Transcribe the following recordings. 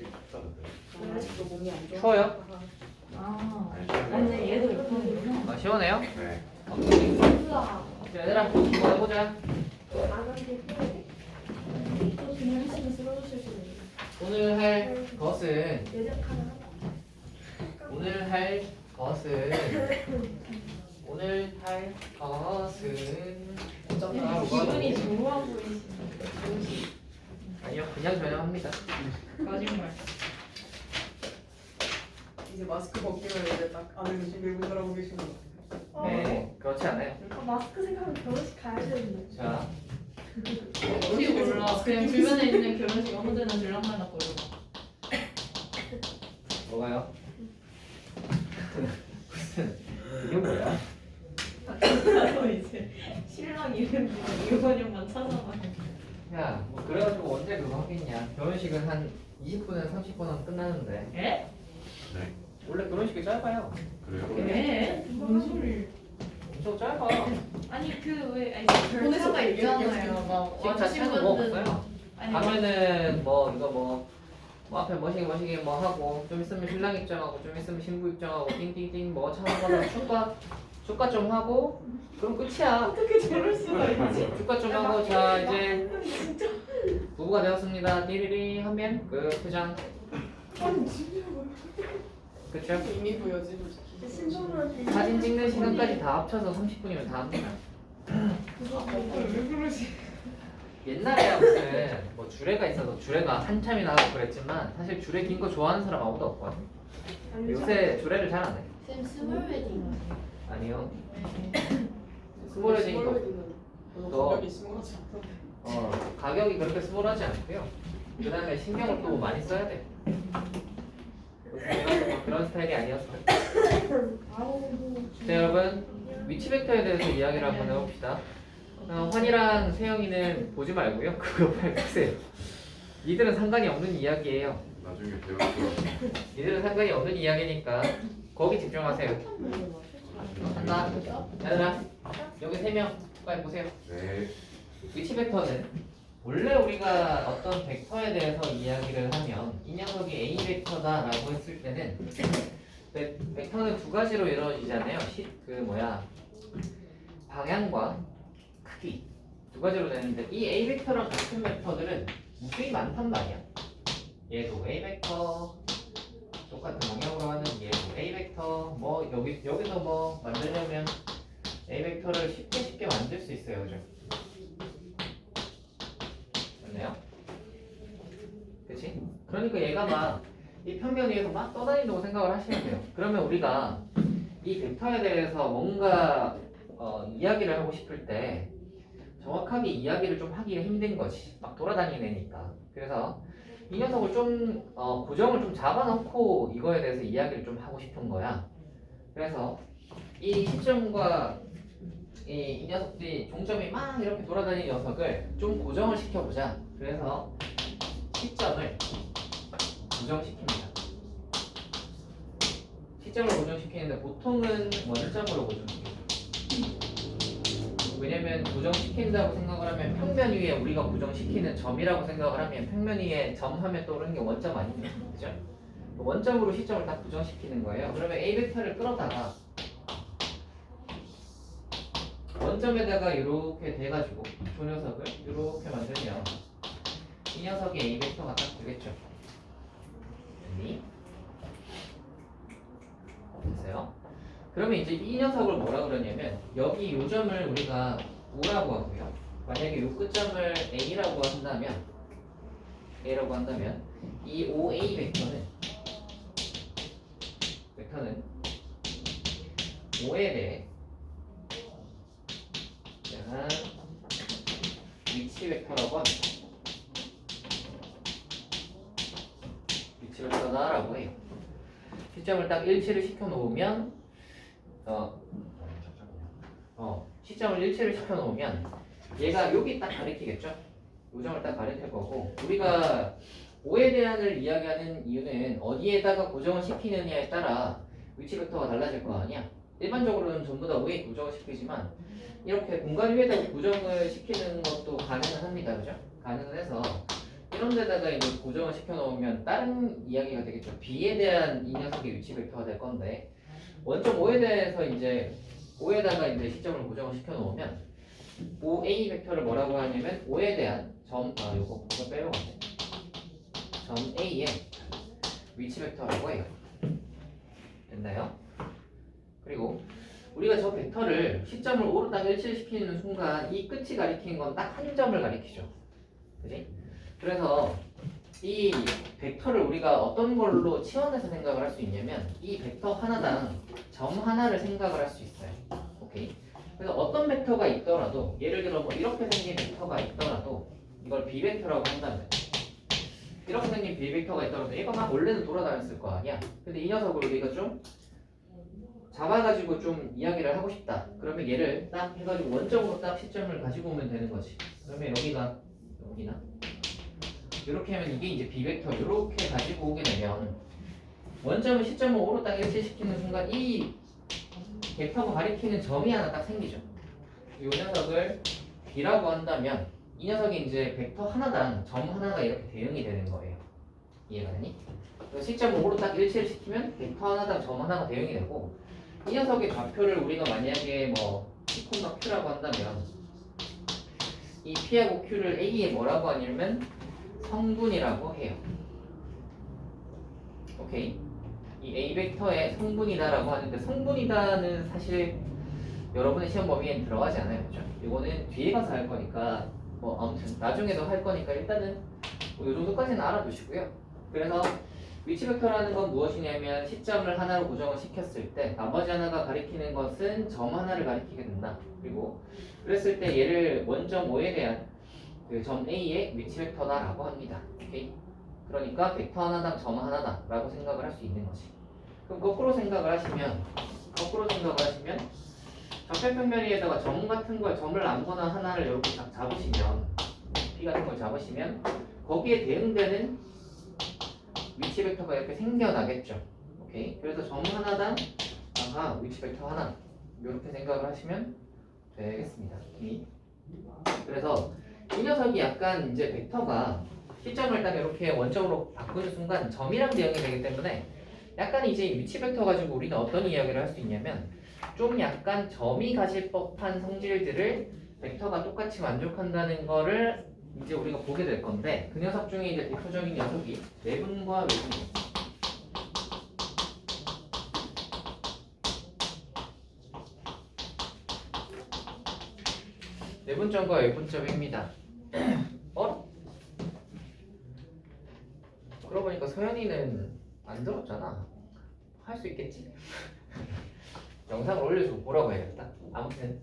아직도 몸이 안 좋아. 추워요? 근데 얘도 예쁘구나. 아, 시원해요? 네. 오케이. 우와. 자, 얘들아, 한번 해보자. 안 한게 또 그냥 하시면 쓰러주실 수도 있고. 오늘 할 것은 예적하는 오늘 할 것은 기분이 좋아 보이시네. 아니요, 그냥 전형합니다. 거짓말. 이제 마스크 벗기면 이제 딱 안에 밀고 들어가고 계신 거 같아요. 네, 그렇지 않아요. 마스크 생각하면 결혼식 가야 되는데. 자, 혹시 몰라. 그냥 주변에 있는 결혼식 아무 데나 들락날락 거려봐. 뭐가요? 무슨 이게 뭐야? 나도 이제 신랑 이름 이번년만 찾아봐요. 야, 뭐 그래가지고 언제 그거 하겠냐? 결혼식은 한 20분에서 30분은 끝나는데 에? 네. 원래 결혼식이 짧아요. 그래요? 에? 뭔 소리? 엄청 짧아. 아니 그왜 아니 폰에서 절차가 있잖아요. 얘기했겠지. 막 지금 와주신 자체는 뭐 분들 없어요. 아니 가면은 뭐 이거 뭐 앞에 머시기 뭐 하고 좀 있으면 신랑 입장하고 좀 있으면 신부 입장하고 띵띵띵 뭐 차는 축가 좀 하고 그럼 끝이야. 어떻게 저럴 수가 있지? 축가 좀 하고 자 이제 부부가 되었습니다. 띠리리 하면 그 포장. 그쵸? 이미 보여지고 신선한 사진 찍는 시간까지 다 합쳐서 30분이면 다 합니다. 왜 그러지? 옛날에야 무슨 뭐 주례가 있어서 주례가 한참이나 하고 그랬지만 사실 주례 긴 거 좋아하는 사람 아무도 없거든. 요새 주례를 잘 안 해. 쌤 스몰 웨딩 아니요. 스몰 웨딩도 또- 가격이 심하지 않던데. 가격이 그렇게 스몰하지 않고요. 그 다음에 신경을 또 많이 써야 돼. 그런 스타일이 아니었어요. 자 여러분 위치 벡터에 대해서 이야기를 한번 해봅시다. 환이랑 세영이는 보지 말고요. 그거 빨리 보세요. 이들은 상관이 없는 이야기예요. 나중에 배웠어. 이들은 상관이 없는 이야기니까 거기 집중하세요. 한다. 얘들아 여기 3명 빨리 보세요. 네. 위치 벡터는 원래 우리가 어떤 벡터에 대해서 이야기를 하면 이 녀석이 A 벡터다라고 했을 때는 벡터는 두 가지로 이루어지잖아요. 방향과 크기 두 가지로 되는데 이 A 벡터랑 같은 벡터들은 무수히 많단 말이야. 얘도 A 벡터 똑같은 방향으로 하는 얘도 A 벡터 뭐 여기서 뭐 만들려면 A 벡터를 쉽게 만들 수 있어요. 그죠? 맞나요? 그치? 그러니까 얘가 막 이 평면 위에서 막 떠다닌다고 생각을 하시면 돼요. 그러면 우리가 이 벡터에 대해서 뭔가 이야기를 하고 싶을 때 정확하게 이야기를 좀 하기가 힘든 거지. 막 돌아다니는 애니까. 그래서 이 녀석을 좀 고정을 좀 잡아놓고 이거에 대해서 이야기를 좀 하고 싶은 거야. 그래서 이 시점과 이 녀석들이 종점이 막 이렇게 돌아다니는 녀석을 좀 고정을 시켜보자. 그래서 시점을 고정시킵니다. 시점을 고정시키는데 보통은 원점으로 고정시켜요. 왜냐면 고정시킨다고 생각을 하면 평면 위에 우리가 고정시키는 점이라고 생각을 하면 평면 위에 점 하면 떠오르는 게 원점 아닙니까? 그죠? 원점으로 시점을 딱 고정시키는 거예요. 그러면 A 벡터를 끌어다가 원점에다가 이렇게 돼가지고 저 녀석을 이렇게 만들면 이 녀석이 A 벡터가 딱 되겠죠. 됐니? 됐어요? 그러면 이제 이 녀석을 뭐라 그러냐면 여기 요 점을 우리가 O라고 하고요. 만약에 요 끝점을 A라고 한다면 이 OA 벡터는 O에 대해 자, 위치 벡터라고 합니다. 위치 벡터다라고 해요. 시점을 딱 일치를 시켜 놓으면 시점을 일치를 시켜 놓으면 얘가 여기 딱 가리키겠죠? 요점을 딱 가리킬 거고 우리가 O에 대한을 이야기하는 이유는 어디에다가 고정을 시키느냐에 따라 위치 벡터가 달라질 거 아니야. 일반적으로는 전부 다 O에 고정을 시키지만 이렇게 공간 위에다가 고정을 시키는 것도 가능은 합니다. 그죠? 가능은 해서 이런 데다가 이제 고정을 시켜놓으면 다른 이야기가 되겠죠. B에 대한 이 녀석의 위치 벡터가 될 건데 원점 O에 대해서 이제 O에다가 이제 시점을 고정을 시켜놓으면 OA 벡터를 뭐라고 하냐면 O에 대한 요거 빼려고하네. 점 A의 위치 벡터라고 해요. 됐나요? 그리고 우리가 저 벡터를 시점을 O로 딱 일치시키는 순간 이 끝이 가리키는 건 딱 한 점을 가리키죠. 그지? 그래서 이 벡터를 우리가 어떤 걸로 치환해서 생각을 할 수 있냐면 이 벡터 하나당 점 하나를 생각을 할 수 있어요. 오케이? 그래서 어떤 벡터가 있더라도 예를 들어 뭐 이렇게 생긴 벡터가 있더라도 이걸 비벡터라고 한다면 이렇게 생긴 비벡터가 있더라도 얘가 막 원래는 돌아다녔을 거 아니야. 근데 이 녀석을 우리가 좀 잡아가지고 좀 이야기를 하고 싶다. 그러면 얘를 딱 해가지고 원점으로 딱 시점을 가지고 오면 되는 거지. 그러면 여기가 여기나 이렇게 하면 이게 이제 비벡터 이렇게 가지고 오게 되면 원점을 시점을 O로 딱 일치시키는 순간 이 벡터가 가리키는 점이 하나 딱 생기죠. 이 녀석을 B라고 한다면 이 녀석이 이제 벡터 하나당 점 하나가 이렇게 대응이 되는 거예요. 이해가 되니? 그래서 시점을 O로 딱 일치를 시키면 벡터 하나당 점 하나가 대응이 되고 이 녀석의 좌표를 우리가 만약에 뭐 P, Q라고 한다면 이 P하고 Q를 A에 뭐라고 하냐면 성분이라고 해요. 오케이. 이 A 벡터의 성분이다라고 하는데 성분이다는 사실 여러분의 시험 범위에 들어가지 않아요. 그렇죠? 이거는 뒤에 가서 할 거니까 뭐 아무튼 나중에도 할 거니까 일단은 뭐이 정도까지는 알아두시고요. 그래서 위치 벡터라는 건 무엇이냐면 시점을 하나로 고정을 시켰을 때 나머지 하나가 가리키는 것은 점 하나를 가리키게 된다. 그리고 그랬을 때 얘를 원점 O에 대한 그 점 A의 위치 벡터다라고 합니다. 오케이? 그러니까 벡터 하나당 점 하나다라고 생각을 할 수 있는 거지. 그럼 거꾸로 생각을 하시면 적혈평면위에다가 점 같은 걸 점을 아무거나 하나를 이렇게 딱 잡으시면 P 같은 걸 잡으시면 거기에 대응되는 위치 벡터가 이렇게 생겨나겠죠. 오케이? 그래서 점 하나당 위치 벡터 하나 이렇게 생각을 하시면 되겠습니다. 오케이? 그래서 이 녀석이 약간 이제 벡터가 시점을 딱 이렇게 원점으로 바꾸는 순간 점이랑 대응이 되기 때문에 약간 이제 위치 벡터 가지고 우리는 어떤 이야기를 할 수 있냐면 좀 약간 점이 가질 법한 성질들을 벡터가 똑같이 만족한다는 거를 이제 우리가 보게 될 건데 그 녀석 중에 이제 대표적인 녀석이 내분과 외분이에요. 내분점과 외분점입니다. 그러고 보니까 서연이는 안 들었잖아. 할 수 있겠지? 영상을 올려주고 보라고 해야겠다. 아무튼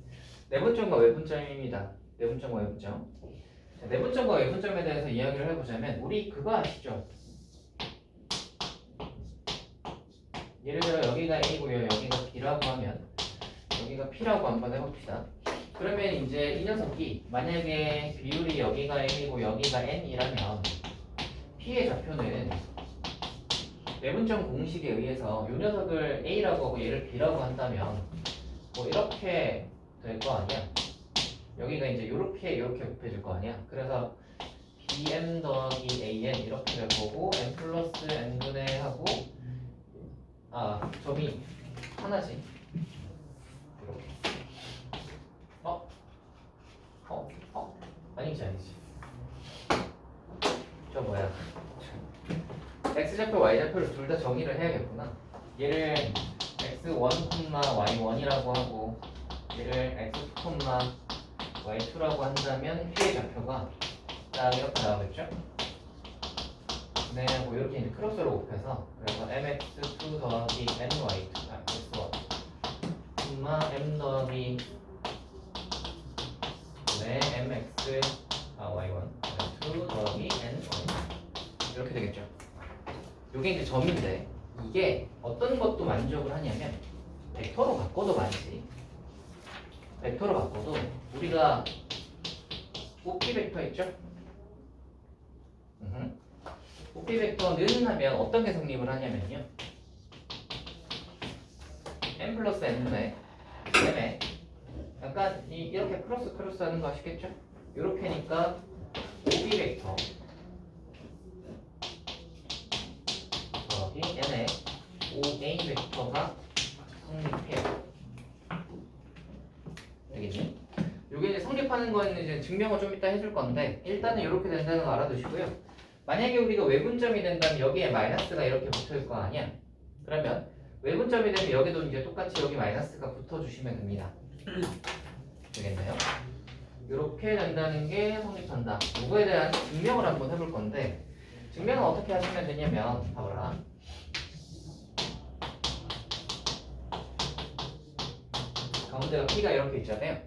내분점과 외분점입니다. 내분점과 외분점. 자, 내분점과 외분점에 대해서 이야기를 해보자면 우리 그거 아시죠? 예를 들어 여기가 A고요. 여기가 B라고 하면 여기가 P라고 한번 해봅시다. 그러면 이제 이 녀석이 만약에 비율이 여기가 M이고 여기가 N이라면 P의 좌표는 내분점 공식에 의해서 이 녀석을 A라고 하고 얘를 B라고 한다면 뭐 이렇게 될 거 아니야. 여기가 이제 이렇게 곱해질 거 아니야. 그래서 BM 더하기 AN 이렇게 될 거고 M 플러스 N분의 하고 점이 하나지. 이렇게. 아니지. 저 뭐야? x좌표, y좌표를 둘 다 정의를 해야겠구나. 얘를 x1, y1이라고 하고 얘를 x2, y2라고 한다면 p의 좌표가 딱 이렇게 나오겠죠? 네, 뭐 이렇게 이제 크로스로 곱해서 그래서 mx2 더하기 ny2 x1 m 더하기 mx y1 y2 더하기 ny 이렇게 되겠죠. 이게 이제 점인데 이게 어떤 것도 만족을 하냐면 벡터로 바꿔도 말이지. 벡터로 바꿔도 우리가 OP 벡터 있죠? OP 벡터는 하면 어떤 게 성립을 하냐면요. n 플러스 n분의 m에 약간 이렇게 크로스 하는 거 아시겠죠? 이렇게니까 OP 벡터 OA 벡터가 성립해요. 되겠니? 요게 이제 성립하는 거는 이제 증명을 좀 이따 해줄 건데 일단은 이렇게 된다는 거 알아두시고요. 만약에 우리가 외분점이 된다면 여기에 마이너스가 이렇게 붙을 거 아니야? 그러면 외분점이 되면 여기도 이제 똑같이 여기 마이너스가 붙어주시면 됩니다. 되겠나요? 이렇게 된다는 게 성립한다. 이거에 대한 증명을 한번 해볼 건데 증명은 어떻게 하시면 되냐면 봐봐라. 가운데가 P가 이렇게 있잖아요.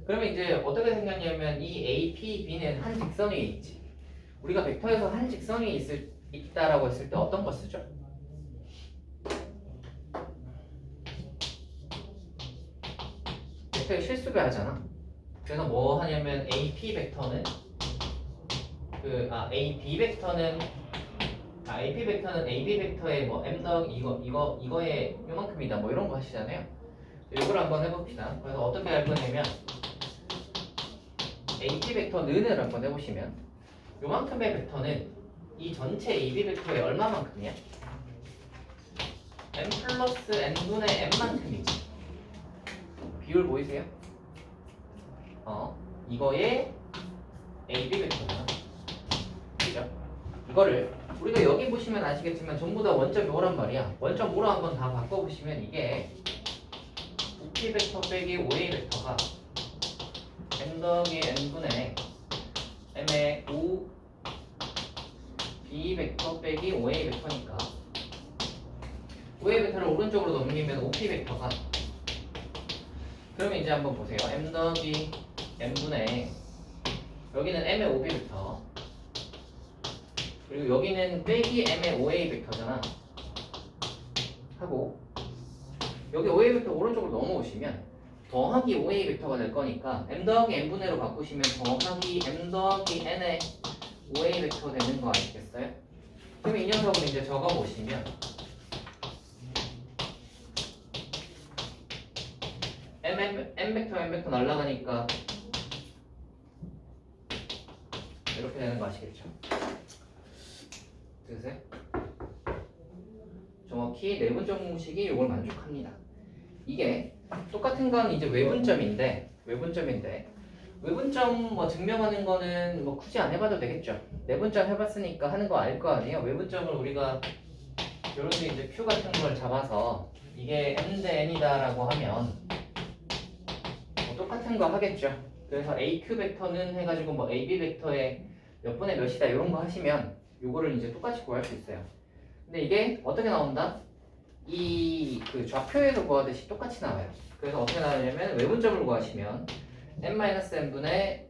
그러면 이제 어떻게 생겼냐면 이 A, P, B는 한 직선 위에 있지. 우리가 벡터에서 한 직선 위에 있다라고 했을 때 어떤 거 쓰죠? 벡터에 실수배 하잖아. 그래서 뭐 하냐면 A, P 벡터는 A, B 벡터는 A, P 벡터는 A, B 벡터의 뭐 M 더하기 이거의 요만큼이다 뭐 이런 거 하시잖아요. 이걸 한번 해봅시다. 그래서 어떻게 할 거냐면 A, P 벡터는을 한번 해보시면 요만큼의 벡터는 이 전체 A, B 벡터의 얼마만큼이야? M 플러스 N분의 M만큼이지. 비율 보이세요? 이거의 A, B 벡터잖아. 그죠? 이거를 우리가 여기 보시면 아시겠지만 전부 다 원점 요란 말이야. 원점 오로 한번 다 바꿔보시면 이게 P 벡터 빼기 OA 벡터가 M 더하기 N분의 M의 O B 벡터 빼기 OA 벡터니까 OA 벡터를 오른쪽으로 넘기면 OP 벡터가 그러면 이제 한번 보세요. M 더하기 N분의 여기는 M의 OB 벡터 그리고 여기는 빼기 M의 OA 벡터잖아 하고 여기 OA 벡터 오른쪽으로 넘어오시면 더하기 OA 벡터가 될 거니까 M 더하기 N분의로 바꾸시면 더하기 M 더하기 N의 OA 벡터 되는 거 아시겠어요? 그러면 이 녀석을 이제 적어보시면 M 벡터 날라가니까 이렇게 되는 거 아시겠죠? 들으세요? 정확히 내분점 공식이 이걸 만족합니다. 이게 똑같은 건 이제 외분점인데 외분점 뭐 증명하는 거는 뭐 굳이 안 해봐도 되겠죠. 내분점 해봤으니까 하는 거 알 거 아니에요. 외분점을 우리가 이렇게 이제 Q 같은 걸 잡아서 이게 M 대 N이다라고 하면 뭐 똑같은 거 하겠죠. 그래서 AQ 벡터는 해가지고 뭐 AB 벡터의 몇 분의 몇이다 이런 거 하시면 요거를 이제 똑같이 구할 수 있어요. 근데 이게 어떻게 나온다? 이 그 좌표에서 구하듯이 똑같이 나와요. 그래서 어떻게 나오냐면 외분점을 구하시면 n-n분의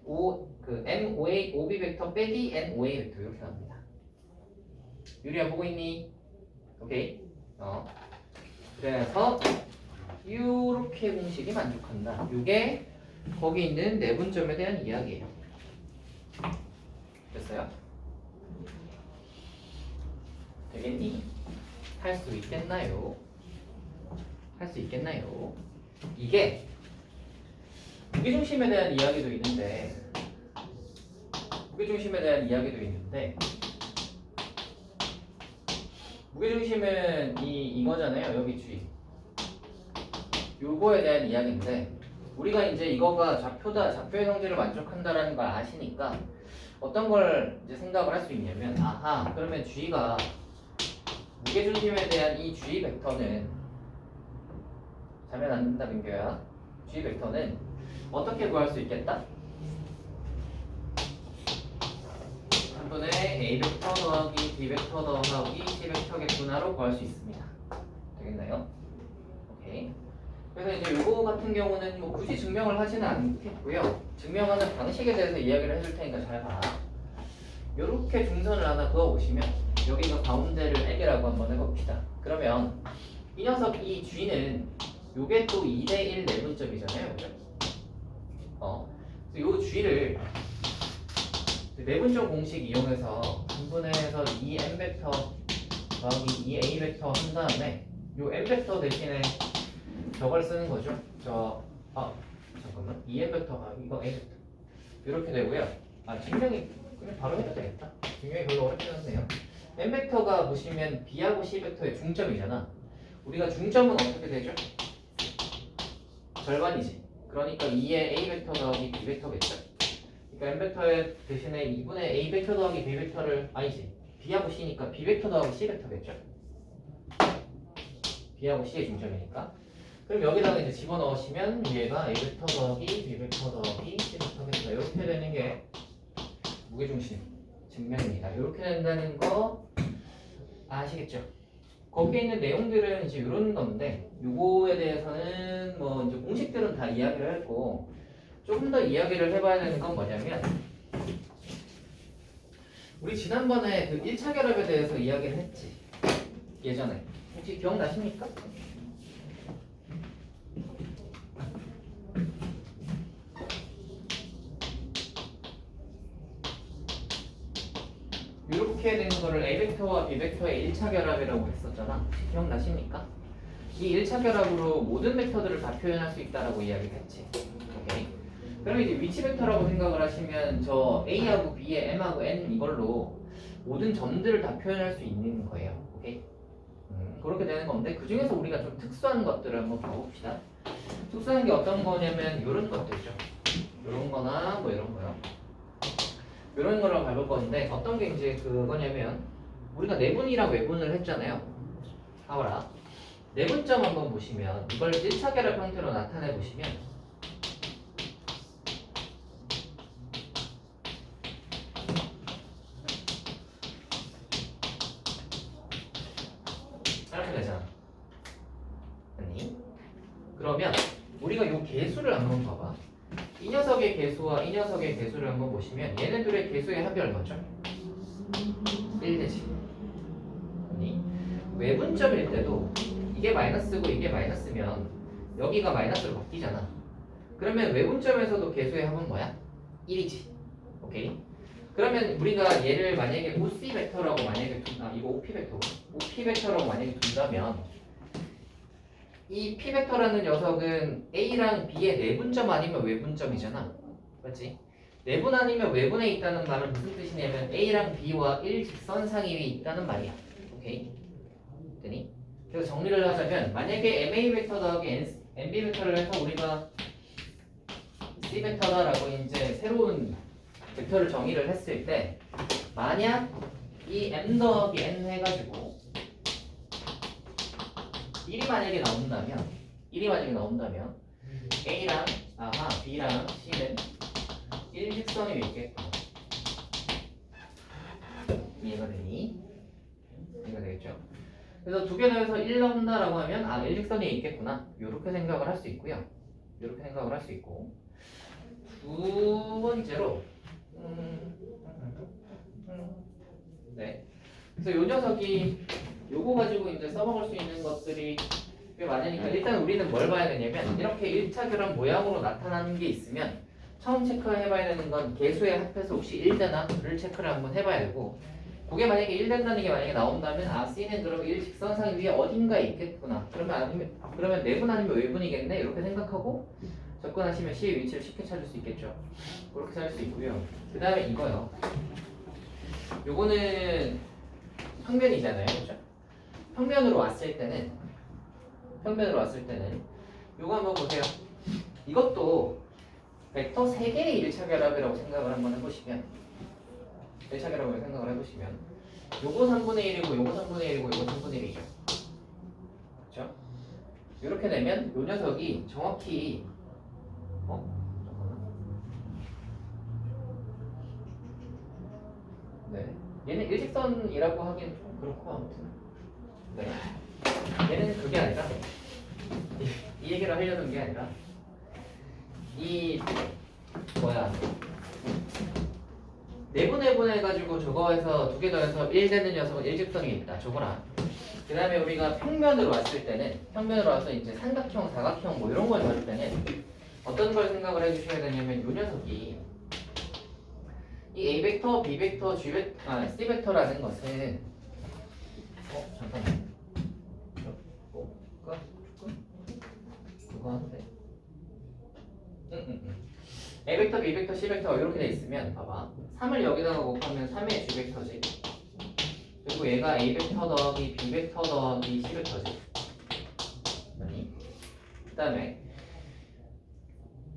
m OA OB 벡터 빼기 n OA 벡터 이렇게 나옵니다. 유리야 보고 있니? 오케이. 그래서 이렇게 공식이 만족한다. 이게 거기 있는 내분점에 대한 이야기예요. 됐어요? 되겠니? 할 수 있겠나요? 할 수 있겠나요? 이게 무게중심에 대한 이야기도 있는데 무게중심은 이거잖아요. 여기 G 요거에 대한 이야기인데 우리가 이제 이거가 좌표의 성질을 만족한다라는 걸 아시니까 어떤 걸 이제 생각을 할 수 있냐면 그러면 G가 무게중심에 대한 이 G 벡터는 자면 안 된다 민규야. G 벡터는 어떻게 구할 수 있겠다? 3분의 A 벡터 더하기 B 벡터 더하기 C 벡터의 분화로 구할 수 있습니다. 되겠나요? 오케이. 그래서 이제 요거 같은 경우는 뭐 굳이 증명을 하지는 않겠고요. 증명하는 방식에 대해서 이야기를 해줄 테니까 잘 봐. 요렇게 중선을 하나 그어보시면 여기가 가운데를 L이라고 한번 해봅시다. 그러면 이 녀석 이 G는 요게 또 2대1 내분점이잖아요. 그죠? 요 G를 내분점 공식 이용해서 분분해서 이 M 벡터 더하기 이 A 벡터 한 다음에 요 M 벡터 대신에 저걸 쓰는 거죠. 잠깐만. 이 M 벡터 이거 A 벡터 이렇게 되고요. 증명이 그냥 바로 해도 되겠다. 증명이 별로 어렵지 않네요. n 벡터가 보시면 b하고 c 벡터의 중점이잖아. 우리가 중점은 어떻게 되죠? 절반이지. 그러니까 2의 a 벡터 더하기 b 벡터겠죠. 그러니까 n 벡터의 대신에 2분의 a 벡터 더하기 b 벡터를 아니지. b하고 c니까 b 벡터 더하기 c 벡터겠죠. b하고 c의 중점이니까. 그럼 여기다가 이제 집어넣으시면 얘가 a 벡터 더하기 b 벡터 더하기 c 벡터겠다. 이렇게 되는 게 무게중심 증명입니다. 이렇게 된다는 거 아시겠죠? 거기에 있는 내용들은 이제 이런 건데 요거에 대해서는 뭐 이제 공식들은 다 이야기를 했고 조금 더 이야기를 해봐야 되는 건 뭐냐면 우리 지난번에 그 1차 결합에 대해서 이야기를 했지 예전에 혹시 기억나십니까? 이렇게 되는 거를 A 벡터와 B 벡터의 1차 결합이라고 했었잖아. 기억나십니까? 이 1차 결합으로 모든 벡터들을 다 표현할 수 있다라고 이야기를 했지. 오케이. 그럼 이제 위치 벡터라고 생각을 하시면 저 A하고 B에 M하고 N 이걸로 모든 점들을 다 표현할 수 있는 거예요. 오케이. 그렇게 되는 건데 그 중에서 우리가 좀 특수한 것들을 한번 봐봅시다. 특수한 게 어떤 거냐면 이런 것들이죠. 이런 거나 뭐 이런 거요. 이런 거를 밟을 건데 어떤 게 이제 그거냐면 우리가 내분이랑 외분을 했잖아요. 봐봐라. 내분점 한번 보시면 이걸 1차 결합 형태로 나타내 보시면 이렇게 되잖아. 아니? 그러면 우리가 요 개수를 한번 봐봐. 이 녀석의 개수와 이 녀석의 개수를 한번 보시면 얘네들의 개수의 합이 얼마죠? 1되지. 아니 외분점일 때도 이게 마이너스고 이게 마이너스면 여기가 마이너스로 바뀌잖아. 그러면 외분점에서도 개수의 합은 뭐야? 1이지. 오케이? 그러면 우리가 얘를 만약에 OC 벡터라고 만약에 이거 OP 벡터 OP 벡터라고 만약에 둔다면 이 P 벡터라는 녀석은 A랑 B의 내분점 아니면 외분점이잖아. 맞지? 내분 아니면 외분에 있다는 말은 무슨 뜻이냐면 A랑 B와 일직선상에 있다는 말이야. 오케이? 됐니? 그래서 정리를 하자면 만약에 MA 벡터 더하기 NB 벡터를 해서 우리가 C 벡터다라고 이제 새로운 벡터를 정의를 했을 때 만약 이 M 더하기 N 해가지고 1이 만약에 나온다면 A랑 B랑 C는 일직선이 있겠고 이해가 되니? 이해가 되겠죠? 그래서 두 개 더해서 1 나온다라고 하면 일직선이 있겠구나 이렇게 생각을 할 수 있고요. 이렇게 생각을 할 수 있고 두 번째로 네. 그래서 요 녀석이 요거 가지고 이제 써먹을 수 있는 것들이 꽤 많으니까 일단 우리는 뭘 봐야 되냐면 이렇게 1차 결합 모양으로 나타나는 게 있으면 처음 체크해봐야 되는 건 개수의 합해서 혹시 1되나를 체크를 한번 해봐야 되고 그게 만약에 1 된다는 게 만약에 나온다면 C는 그럼 일직선상 위에 어딘가에 있겠구나 그러면 내분 아니면 외분이겠네 이렇게 생각하고 접근하시면 C의 위치를 쉽게 찾을 수 있겠죠. 그렇게 찾을 수 있고요. 그 다음에 이거요. 요거는 평면이잖아요. 그렇죠? 평면으로 왔을 때는 요거 한번 보세요. 이것도 벡터 3개의 1차 결합이라고 생각을 한번 해보시면 1차 결합을 생각을 해보시면 요거 3분의 1이고 요거 3분의 1이고 요거 3분의 1이죠. 그렇죠? 이렇게 되면 요 녀석이 정확히 잠깐만. 네. 얘는 일직선이라고 하기엔 좀 그렇고 아무튼 네. 얘는 그게 아니라 이 얘기를 하려는 게 아니라 이 내분 해가지고 저거에서 두 개 더해서 1 되는 녀석은 일직선이 있다. 저거랑 그 다음에 우리가 평면으로 왔을 때는 평면으로 와서 이제 삼각형, 사각형 뭐 이런 걸 다룰 때는 어떤 걸 생각을 해주셔야 되냐면 요 녀석이 이 A 벡터, B 벡터, C 벡터라는 것은 잠깐만 그거 한데 A 벡터, B 벡터, C 벡터 이렇게 돼 있으면 봐봐 3을 여기다가 곱하면 3의 G 벡터지 그리고 얘가 A 벡터 더하기 B 벡터 더하기 C 벡터지. 그 다음에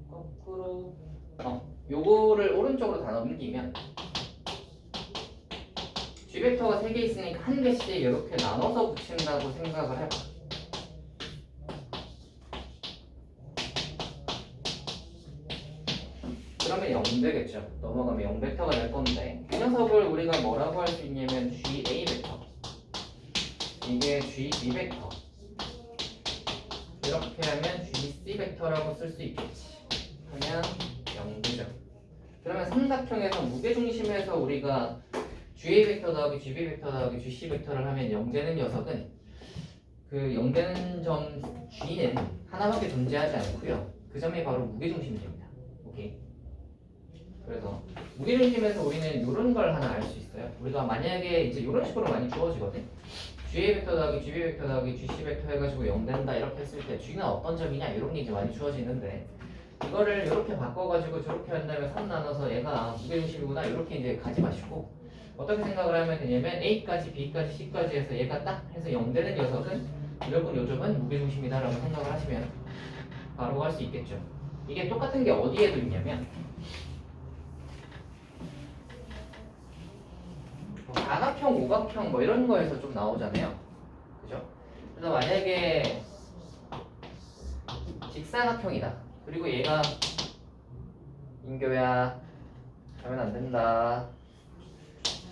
거꾸로 요거를 오른쪽으로 다 넘기면 G 벡터가 3개 있으니까 한 개씩 이렇게 나눠서 붙인다고 생각을 해봐. 그러면 0 되겠죠. 넘어가면 0 벡터가 될 건데 이 녀석을 우리가 뭐라고 할 수 있냐면 GA 벡터, 이게 GB 벡터, 이렇게 하면 GC 벡터라고 쓸 수 있겠지. 하면 0 되죠. 그러면 삼각형에서 무게중심에서 우리가 GA 벡터 더하기 GB 벡터 더하기 GC 벡터를 하면 0 되는 녀석은 그 0 되는 점 G는 하나밖에 존재하지 않고요. 그 점이 바로 무게중심입니다. 오케이. 그래서 무게중심에서 우리는 이런 걸 하나 알 수 있어요. 우리가 만약에 이제 이런 식으로 많이 주어지거든. GA 벡터 더하기 GB 벡터 더하기 GC 벡터 해가지고 0 된다 이렇게 했을 때 G는 어떤 점이냐 이런 게 이제 많이 주어지는데 이거를 이렇게 바꿔가지고 저렇게 한다면 3 나눠서 얘가 무게중심이구나 이렇게 이제 가지 마시고 어떻게 생각을 하면 되냐면 A까지 B까지 C까지 해서 얘가 딱 해서 0 되는 녀석은 무조건 요 점은 무게중심이다라고 생각을 하시면 바로 할 수 있겠죠. 이게 똑같은 게 어디에도 있냐면 사각형, 오각형 뭐 이런 거에서 좀 나오잖아요. 그죠? 그래서 만약에 직사각형이다. 그리고 얘가 인교야 하면 안 된다.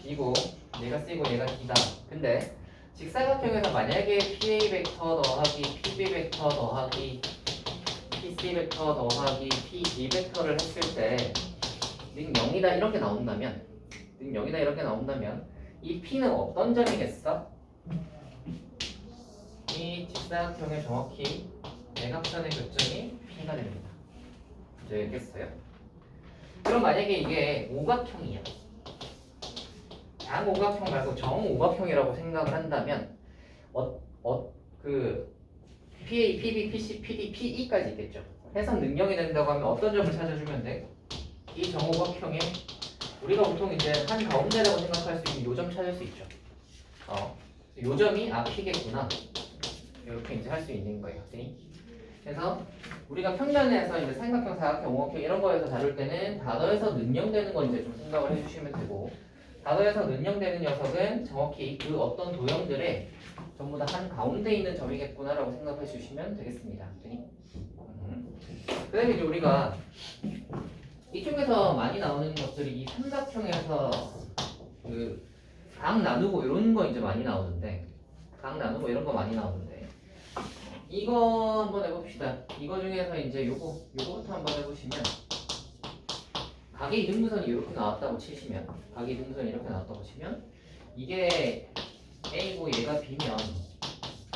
B고 얘가 C고 얘가 D다. 근데 직사각형에서 만약에 PA 벡터 더하기 PB 벡터 더하기 PC 벡터 더하기 PB 벡터를 했을 때 는 0이다 이렇게 나온다면 는 0이다 이렇게 나온다면 이 P는 어떤 점이겠어? 이 직사각형의 정확히 대각선의 교점이 P가 됩니다. 되겠어요? 그럼 만약에 이게 오각형이야. 양오각형 말고 정오각형이라고 생각을 한다면 그 PA, PB, PC, PD, PE까지 있겠죠. 해석 능력이 된다고 하면 어떤 점을 찾아주면 돼? 이 정오각형의 우리가 보통 이제 한 가운데라고 생각할 수 있는 요점 찾을 수 있죠. 요점이 P겠구나. 이렇게 이제 할 수 있는 거예요. 그래서 우리가 평면에서 이제 삼각형, 사각형, 오각형 이런 거에서 다룰 때는 다더해서 능력되는 거 이제 좀 생각을 해주시면 되고 다더해서 능력되는 녀석은 정확히 그 어떤 도형들에 전부 다 한 가운데 있는 점이겠구나라고 생각해 주시면 되겠습니다. 그 다음에 이제 우리가 이쪽에서 많이 나오는 것들이 이 삼각형에서 그 각 나누고 이런 거 이제 많이 나오는데 각 나누고 이런 거 많이 나오는데 이거 한번 해봅시다. 이거 중에서 이제 요거부터 한번 해보시면 각의 이등분선이 이렇게 나왔다고 치시면 각의 이등분선이 이렇게 나왔다고 치면 이게 A고 얘가 B면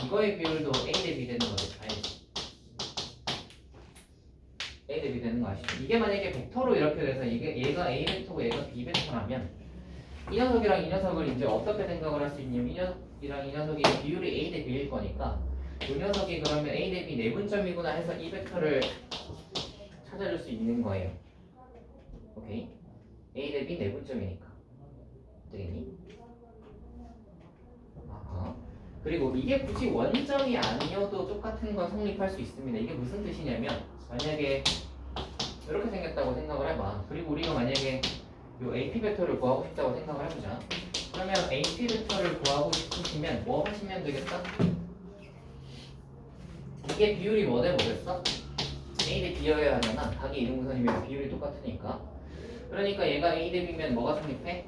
이거의 비율도 A 대 B 되는 거죠. 알지? A 대 B 되는 거 아시죠? 이게 만약에 벡터로 이렇게 돼서 이게 얘가 A 벡터고 얘가 B 벡터라면 이 녀석이랑 이 녀석을 이제 어떻게 생각을 할 수 있냐면 이 녀석이랑 이 녀석이 비율이 A 대 B일 거니까 이 녀석이 그러면 A 대 B 내분점이구나 해서 이 벡터를 찾아줄 수 있는 거예요. 오케이? A 대 B 내분점이니까 되겠니? 아하. 그리고 이게 굳이 원점이 아니어도 똑같은 건 성립할 수 있습니다. 이게 무슨 뜻이냐면 만약에 이렇게 생겼다고 생각을 해봐. 그리고 우리가 만약에 요 AP 벡터를 구하고 싶다고 생각을 해보자. 그러면 AP 벡터를 구하고 싶으시면 뭐 하시면 되겠다? 이게 비율이 뭐 대 뭐겠어? A 대 B여야 하잖아. 각이 이등분선이면 비율이 똑같으니까. 그러니까 얘가 A 대 B면 뭐가 성립해?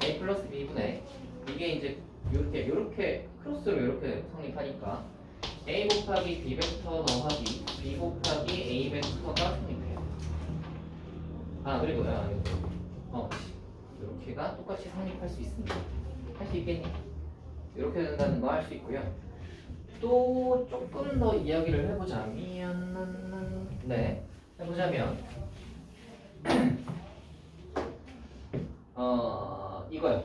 A 플러스 B분의 이게 이제 요렇게 크로스로 이렇게 성립하니까 A 곱하기 B 벡터 더하기 B 곱하기 A 벡터가 성립해요. 그리고 이렇게가 똑같이 성립할 수 있습니다. 할 수 있겠니? 이렇게 된다는 거 할 수 있고요. 또 조금 더 이야기를 해보자면 이거요.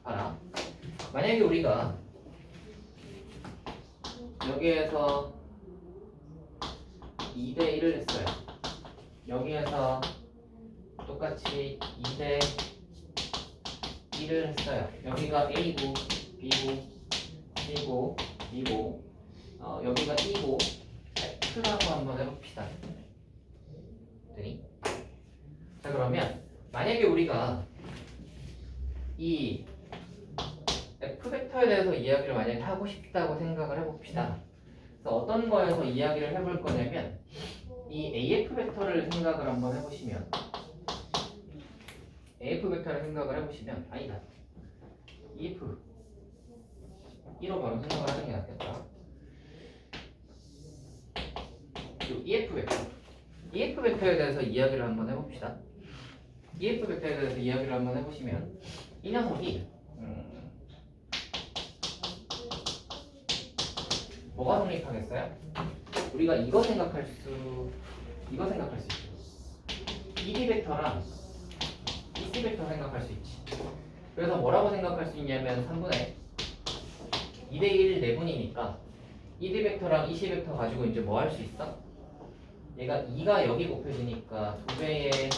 봐라. 만약에 우리가 여기에서 2대 1을 했어요. 여기에서 똑같이 2대 1을 했어요. 여기가 A고 B고 C고 D고 여기가 E고 F라고 한번 해봅시다. 네. 자 그러면 만약에 우리가 이 F 벡터에 대해서 이야기를 만약에 하고 싶다고 생각을 해봅시다. 그래서 어떤 거에서 이야기를 해볼 거냐면 이 AF 벡터를 생각을 한번 해보시면 AF 벡터를 생각을 해보시면 아니다. EF 1로 바로 생각을 하는 게 낫겠다. 그리고 EF 벡터 EF 벡터에 대해서 이야기를 한번 해봅시다. EF 벡터에 대해서 이야기를 한번 해보시면 이 녀석이 뭐가 성립하겠어요? 우리가 이거 생각할 수 있죠. ED 벡터랑 EC 벡터 생각할 수 있지. 그래서 뭐라고 생각할 수 있냐면 3분의 2대1 내분이니까 ED 벡터랑 EC 벡터 가지고 이제 뭐 할 수 있어? 얘가 2가 여기 곱해지니까 2배의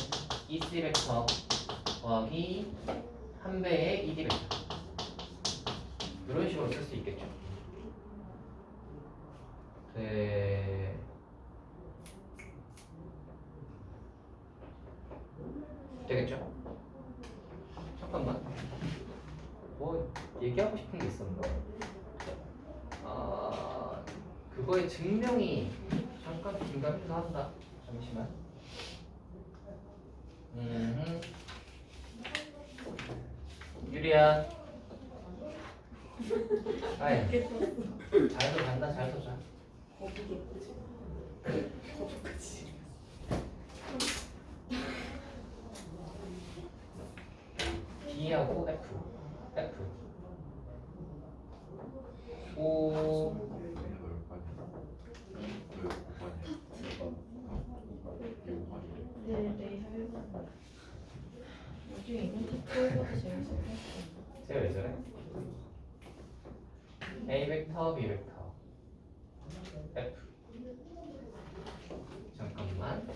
EC 벡터 더하기 1배의 ED 벡터 이런 식으로 쓸 수 있겠죠. 네. 되겠죠? 잠깐만. 뭐 얘기하고 싶은 게 있었나? 그거의 증명이 잠깐 긴가민가 한다. 잠시만. 유리야. 아이. 잘도 간다. 잘도 자. D하고 F O 네, 나중에 이건 탁구해봐도 재밌을 것 같아요. 제가 왜 저래? A 벡터, B 벡터 F 잠깐만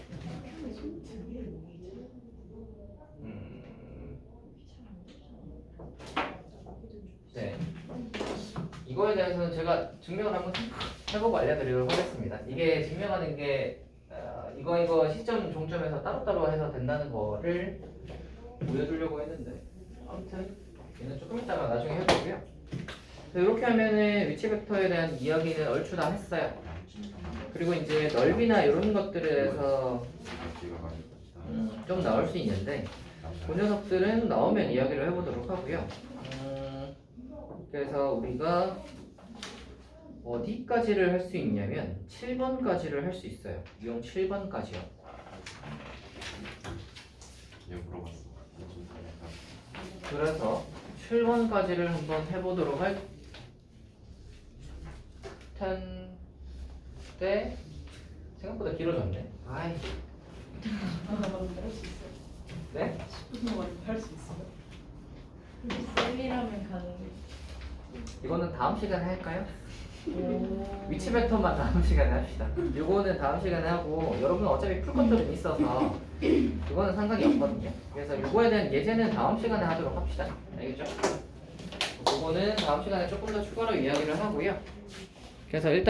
네 이거에 대해서는 제가 증명을 한번 해보고 알려드리도록 하겠습니다. 이게 증명하는 게 이거 시점 종점에서 따로따로 해서 된다는 거를 보여주려고 했는데 아무튼 얘는 조금 이따가 나중에 해보고요. 이렇게 하면은 위치 벡터에 대한 이야기는 얼추 다 했어요. 그리고 이제 넓이나 이런 것들에 대해서 좀 나올 수 있는데 그 녀석들은 나오면 이야기를 해보도록 하고요. 그래서 우리가 어디까지를 할 수 있냐면 7번까지를 할 수 있어요. 유형 7번까지요. 그래서 7번까지를 한번 해보도록 할 텐데 생각보다 길어졌네. 아이. 할수 있어요. 네? 10분 동안 할수 있어요. 셀이라면 가능해. 이거는 다음 시간에 할까요? 위치 벡터만 다음 시간에 합시다. 이거는 다음 시간에 하고 여러분 어차피 풀 것들은 있어서 그거는 상관이 없거든요. 그래서 이거에 대한 예제는 다음 시간에 하도록 합시다. 알겠죠? 그거는 다음 시간에 조금 더 추가로 이야기를 하고요. 그래서 일단